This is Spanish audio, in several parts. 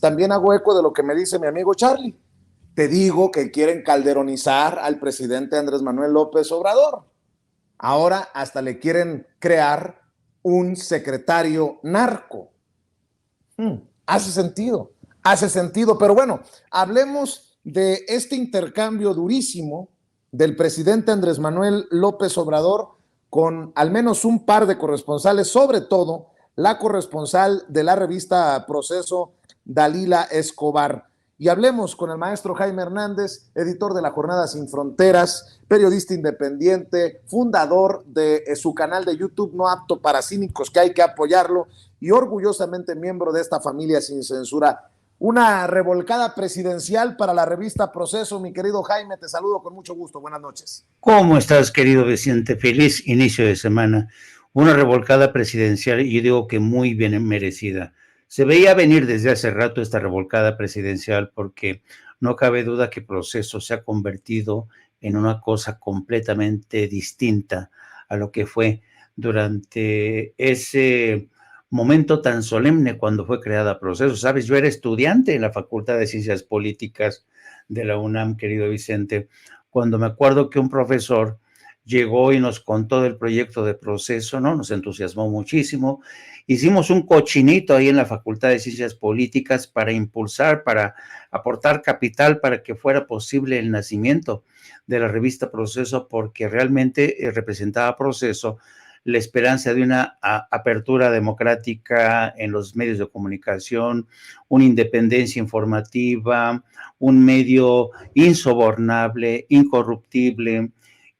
también hago eco de lo que me dice mi amigo Charlie. Te digo que quieren calderonizar al presidente Andrés Manuel López Obrador. Ahora hasta le quieren crear un secretario narco. Hace sentido, pero bueno, hablemos de este intercambio durísimo del presidente Andrés Manuel López Obrador con al menos un par de corresponsales, sobre todo la corresponsal de la revista Proceso, Dalila Escobar. Y hablemos con el maestro Jaime Hernández, editor de La Jornada Sin Fronteras, periodista independiente, fundador de su canal de YouTube No Apto para Cínicos, que hay que apoyarlo, y orgullosamente miembro de esta familia sin censura. Una revolcada presidencial para la revista Proceso. Mi querido Jaime, te saludo con mucho gusto. Buenas noches. ¿Cómo estás, querido Vicente? Feliz inicio de semana. Una revolcada presidencial, y yo digo que muy bien merecida. Se veía venir desde hace rato esta revolcada presidencial porque no cabe duda que Proceso se ha convertido en una cosa completamente distinta a lo que fue durante ese momento tan solemne cuando fue creada Proceso. Sabes, yo era estudiante en la Facultad de Ciencias Políticas de la UNAM, querido Vicente, cuando me acuerdo que un profesor llegó y nos contó del proyecto de Proceso, ¿no? Nos entusiasmó muchísimo. Hicimos un cochinito ahí en la Facultad de Ciencias Políticas para impulsar, para aportar capital para que fuera posible el nacimiento de la revista Proceso, porque realmente representaba Proceso la esperanza de una apertura democrática en los medios de comunicación, una independencia informativa, un medio insobornable, incorruptible,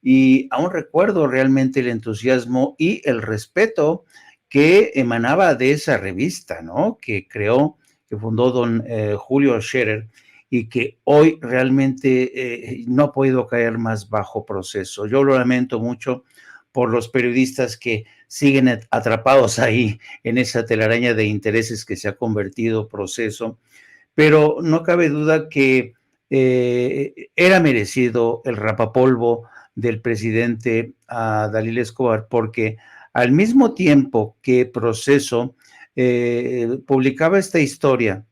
y aún recuerdo realmente el entusiasmo y el respeto que emanaba de esa revista, ¿no? Que creó, que fundó don Julio Scherer, y que hoy realmente no ha podido caer más bajo Proceso. Yo lo lamento mucho por los periodistas que siguen atrapados ahí en esa telaraña de intereses que se ha convertido Proceso, pero no cabe duda que era merecido el rapapolvo del presidente Dalila Escobar, porque al mismo tiempo que Proceso publicaba esta historia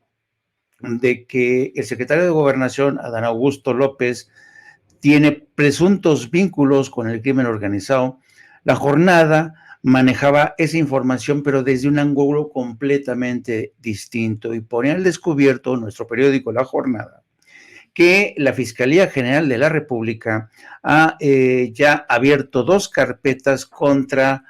de que el secretario de Gobernación, Adán Augusto López, tiene presuntos vínculos con el crimen organizado, La Jornada manejaba esa información, pero desde un ángulo completamente distinto, y ponía al descubierto nuestro periódico La Jornada que la Fiscalía General de la República ha ya abierto 2 carpetas contra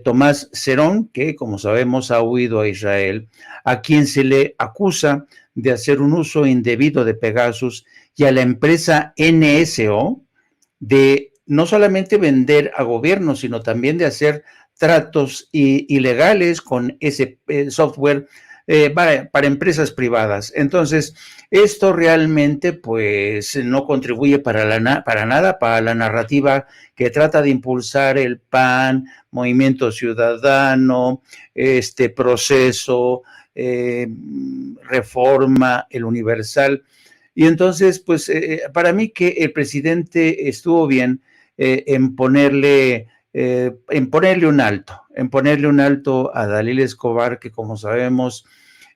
Tomás Cerón, que como sabemos ha huido a Israel, a quien se le acusa de hacer un uso indebido de Pegasus, y a la empresa NSO de no solamente vender a gobiernos, sino también de hacer tratos ilegales con ese software para empresas privadas. Entonces, esto realmente pues no contribuye para nada para la narrativa que trata de impulsar el PAN, Movimiento Ciudadano, este Proceso, Reforma, El Universal. Y entonces, pues, para mí que el presidente estuvo bien en ponerle un alto a Dalila Escobar, que como sabemos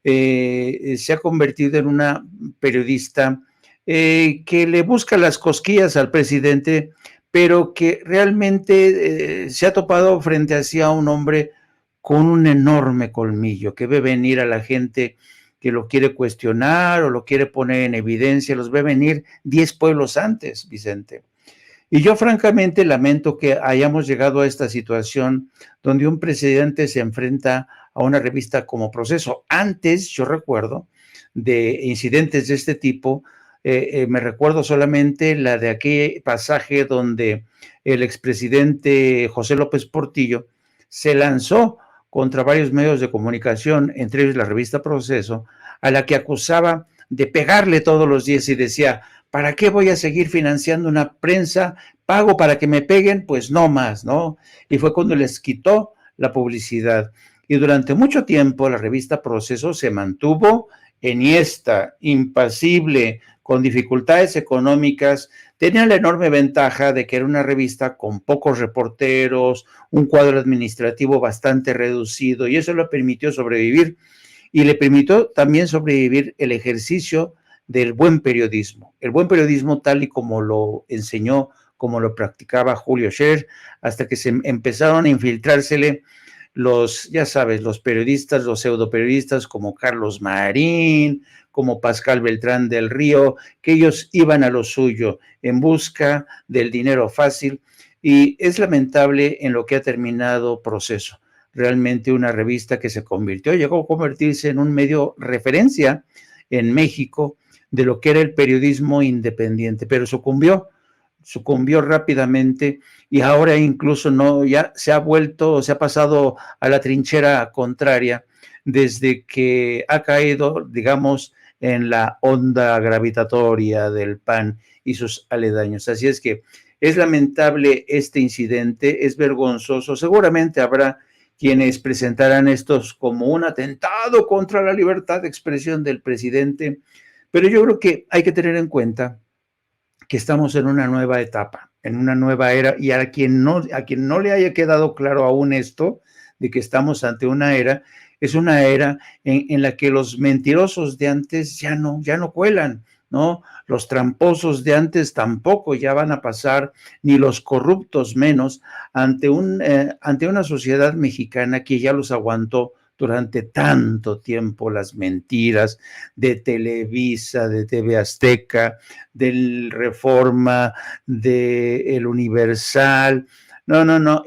se ha convertido en una periodista que le busca las cosquillas al presidente, pero que realmente se ha topado frente a un hombre con un enorme colmillo, que ve venir a la gente que lo quiere cuestionar o lo quiere poner en evidencia, los ve venir 10 pueblos antes, Vicente. Y yo francamente lamento que hayamos llegado a esta situación donde un presidente se enfrenta a una revista como Proceso. Antes, yo recuerdo, de incidentes de este tipo, me recuerdo solamente la de aquel pasaje donde el expresidente José López Portillo se lanzó contra varios medios de comunicación, entre ellos la revista Proceso, a la que acusaba de pegarle todos los días y decía: ¿para qué voy a seguir financiando una prensa? ¿Pago para que me peguen? Pues no más, ¿no? Y fue cuando les quitó la publicidad. Y durante mucho tiempo la revista Proceso se mantuvo enhiesta, impasible, con dificultades económicas. Tenía la enorme ventaja de que era una revista con pocos reporteros, un cuadro administrativo bastante reducido, y eso le permitió sobrevivir. y le permitió también sobrevivir el ejercicio del buen periodismo. El buen periodismo tal y como lo enseñó, como lo practicaba Julio Scherer, hasta que se empezaron a infiltrársele los, ya sabes, los periodistas, los pseudoperiodistas como Carlos Marín, como Pascal Beltrán del Río, que ellos iban a lo suyo en busca del dinero fácil, y es lamentable en lo que ha terminado Proceso. Realmente una revista que se convirtió, llegó a convertirse en un medio referencia en México de lo que era el periodismo independiente, pero sucumbió rápidamente, y ahora incluso no, ya se ha vuelto, se ha pasado a la trinchera contraria desde que ha caído, digamos, en la onda gravitatoria del PAN y sus aledaños. Así es que es lamentable este incidente, es vergonzoso. Seguramente habrá quienes presentarán estos como un atentado contra la libertad de expresión del presidente, pero yo creo que hay que tener en cuenta que estamos en una nueva etapa, en una nueva era, y a quien no le haya quedado claro aún esto, de que estamos ante una era, es una era en la que los mentirosos de antes ya no cuelan, ¿no? Los tramposos de antes tampoco ya van a pasar, ni los corruptos menos, ante una sociedad mexicana que ya los aguantó durante tanto tiempo, las mentiras de Televisa, de TV Azteca, del Reforma, del Universal. No,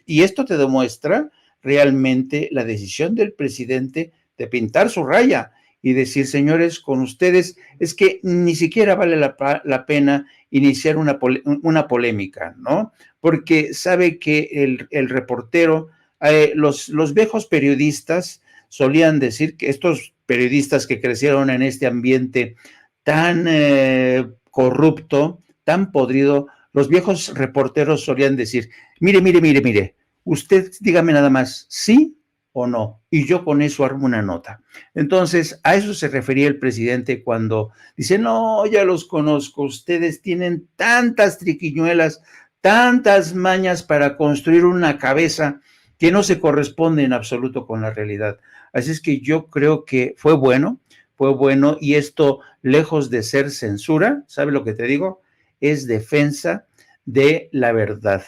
y esto te demuestra realmente la decisión del presidente de pintar su raya y decir, señores, con ustedes es que ni siquiera vale la pena iniciar una polémica, ¿no? Porque sabe que el reportero, los viejos periodistas solían decir que estos periodistas que crecieron en este ambiente tan corrupto, tan podrido, los viejos reporteros solían decir, mire, usted dígame nada más, sí o no, y yo con eso armo una nota. Entonces, a eso se refería el presidente cuando dice, no, ya los conozco, ustedes tienen tantas triquiñuelas, tantas mañas para construir una cabeza que no se corresponde en absoluto con la realidad. Así es que yo creo que fue bueno, y esto, lejos de ser censura, ¿sabe lo que te digo? Es defensa de la verdad,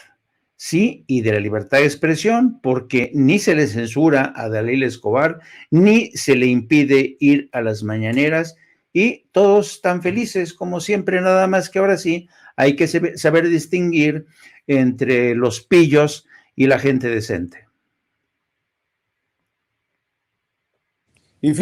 sí, y de la libertad de expresión, porque ni se le censura a Dalila Escobar, ni se le impide ir a las mañaneras, y todos están felices, como siempre, nada más que ahora sí, hay que saber distinguir entre los pillos y la gente decente. Y